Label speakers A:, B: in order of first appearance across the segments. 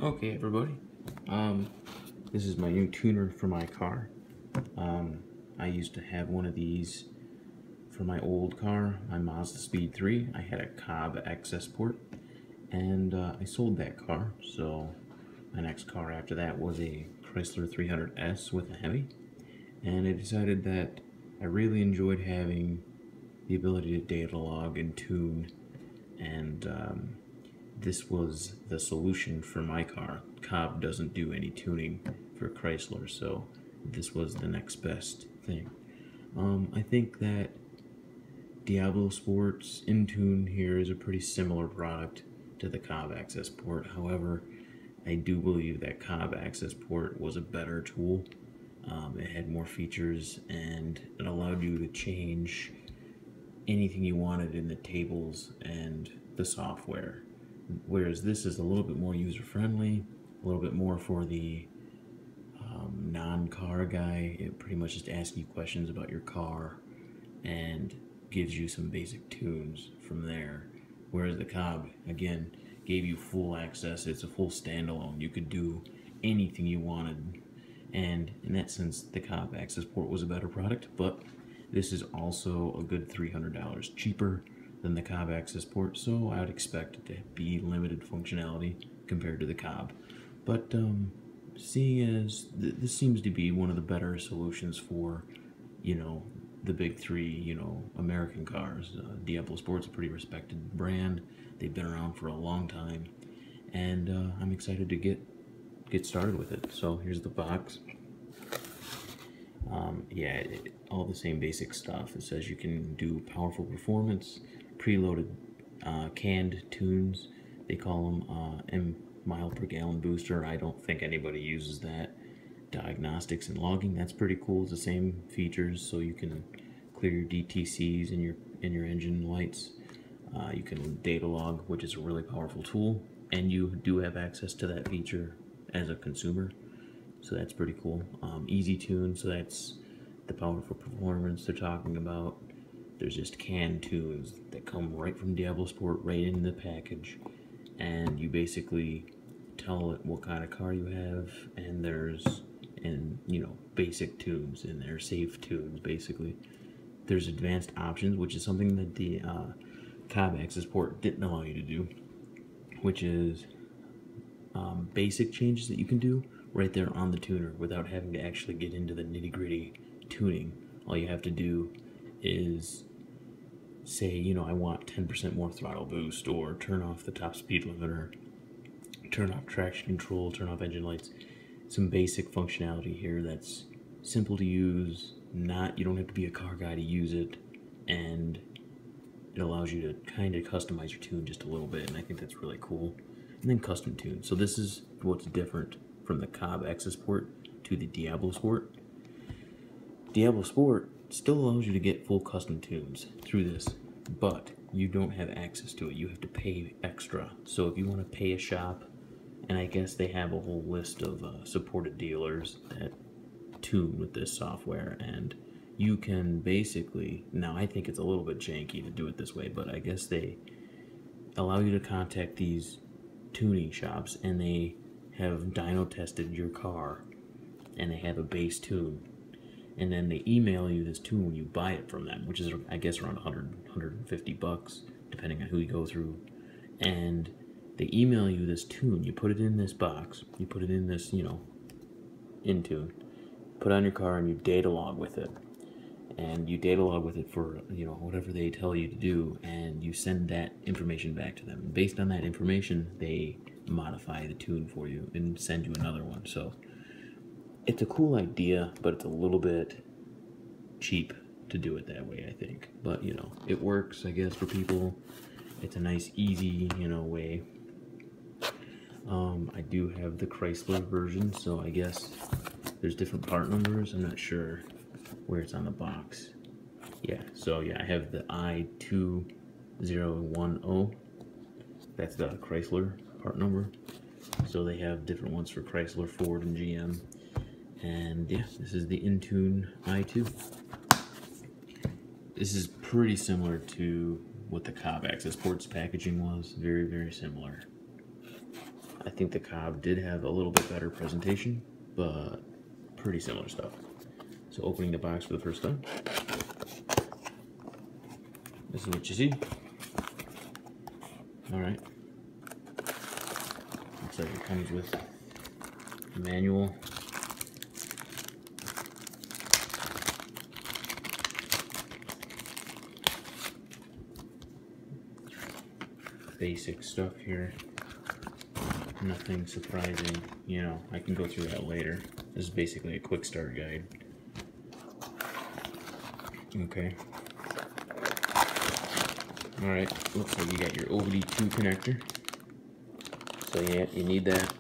A: Okay, everybody. This is my new tuner for my car. I used to have one of these for my old car, my Mazda Speed 3. I had a Cobb access port, and I sold that car. So my next car after that was a Chrysler 300S with a Hemi, and I decided that I really enjoyed having the ability to data log and tune, and this was the solution for my car. Cobb doesn't do any tuning for Chrysler, so this was the next best thing. I think that Diablosport's Intune here is a pretty similar product to the Cobb access port. However, I do believe that Cobb access port was a better tool. It had more features and it allowed you to change anything you wanted in the tables and the software. Whereas this is a little bit more user-friendly, a little bit more for the non-car guy. It pretty much just asks you questions about your car and gives you some basic tunes from there. Whereas the Cobb, again, gave you full access. It's a full standalone. You could do anything you wanted. And in that sense, the Cobb access port was a better product, but this is also a good $300 cheaper than the Cobb access port, so I would expect it to be limited functionality compared to the Cobb. But seeing as this seems to be one of the better solutions for, the big three, American cars. Diablosport's a pretty respected brand. They've been around for a long time, and I'm excited to get started with it. So here's the box. All the same basic stuff. It says you can do powerful performance, preloaded canned tunes. They call them mile per gallon booster. I don't think anybody uses that. Diagnostics and logging, that's pretty cool. It's the same features, so you can clear your DTCs and your engine lights. You can data log, which is a really powerful tool, and you do have access to that feature as a consumer, so that's pretty cool. Easy tune, so that's the powerful performance they're talking about. There's just canned tunes that come right from Diablosport, right in the package, and you basically tell it what kind of car you have, and there's basic tunes in there, safe tunes basically. There's advanced options, which is something that the Cobb access port didn't allow you to do, which is basic changes that you can do right there on the tuner without having to actually get into the nitty-gritty tuning. All you have to do is say, I want 10% more throttle boost, or turn off the top speed limiter, turn off traction control, turn off engine lights. Some basic functionality here that's simple to use. You don't have to be a car guy to use it, and it allows you to kind of customize your tune just a little bit, and I think that's really cool. And then custom tune. So this is what's different from the Cobb access port to the Diablosport. Diablosport still allows you to get full custom tunes through this, but you don't have access to it. You have to pay extra. So if you want to pay a shop, and I guess they have a whole list of supported dealers that tune with this software, and you can basically, now I think it's a little bit janky to do it this way, but I guess they allow you to contact these tuning shops, and they have dyno tested your car, and they have a base tune, and then they email you this tune when you buy it from them, which is, I guess, around 150 bucks, depending on who you go through. And they email you this tune, you put it in this box, you put it in this, Intune, put it on your car, and you data log with it. And you data log with it for, whatever they tell you to do, and you send that information back to them. And based on that information, they modify the tune for you and send you another one. So it's a cool idea, but it's a little bit cheap to do it that way, I think. But, it works, I guess, for people. It's a nice, easy, way. I do have the Chrysler version, so I guess there's different part numbers. I'm not sure where it's on the box. I have the I2010. That's the Chrysler part number. So they have different ones for Chrysler, Ford, and GM. And this is the Intune i2. This is pretty similar to what the Cobb access ports packaging was. Very, very similar. I think the Cobb did have a little bit better presentation, but pretty similar stuff. So opening the box for the first time. This is what you see. Alright. Looks like it comes with a manual. Basic stuff here. Nothing surprising, you know, I can go through that later. This is basically a quick start guide. Okay. Alright, looks like you got your OBD2 connector. So yeah, you need that.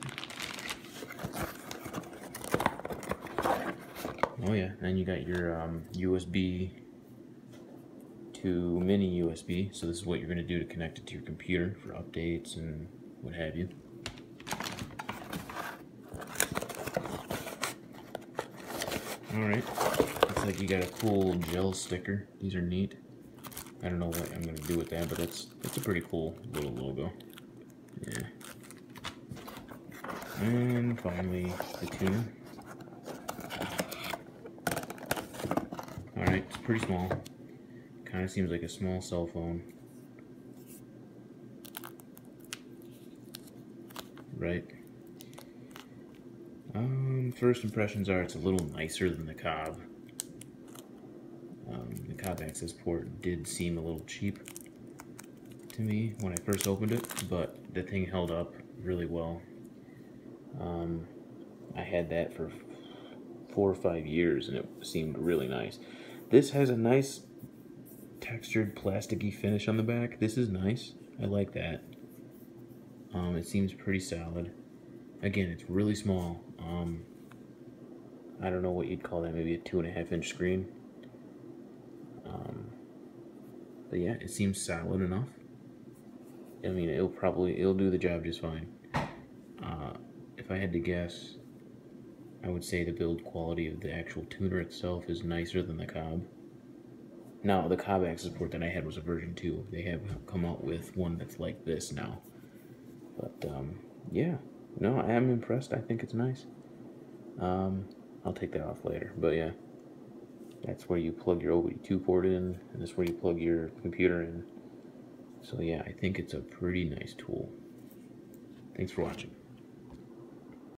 A: Oh yeah, and you got your USB to mini USB. So this is what you're going to do to connect it to your computer for updates and what have you. Alright, looks like you got a cool gel sticker. These are neat. I don't know what I'm going to do with that, but it's a pretty cool little logo. Yeah. And finally, the tuner. Alright, it's pretty small. Kind of seems like a small cell phone. Right. First impressions are it's a little nicer than the Cobb. The Cobb access port did seem a little cheap to me when I first opened it, but the thing held up really well. I had that for 4 or 5 years and it seemed really nice. This has a nice textured plasticky finish on the back. This is nice. I like that. It seems pretty solid. Again, it's really small. I don't know what you'd call that, maybe a 2.5-inch screen. But yeah, it seems solid enough. I mean, it'll do the job just fine. If I had to guess, I would say the build quality of the actual tuner itself is nicer than the Cobb. Now, the Cobb access port that I had was a version 2. They have come out with one that's like this now. But, yeah. No, I am impressed. I think it's nice. I'll take that off later. But, yeah. That's where you plug your OBD2 port in, and that's where you plug your computer in. So, yeah, I think it's a pretty nice tool. Thanks for watching.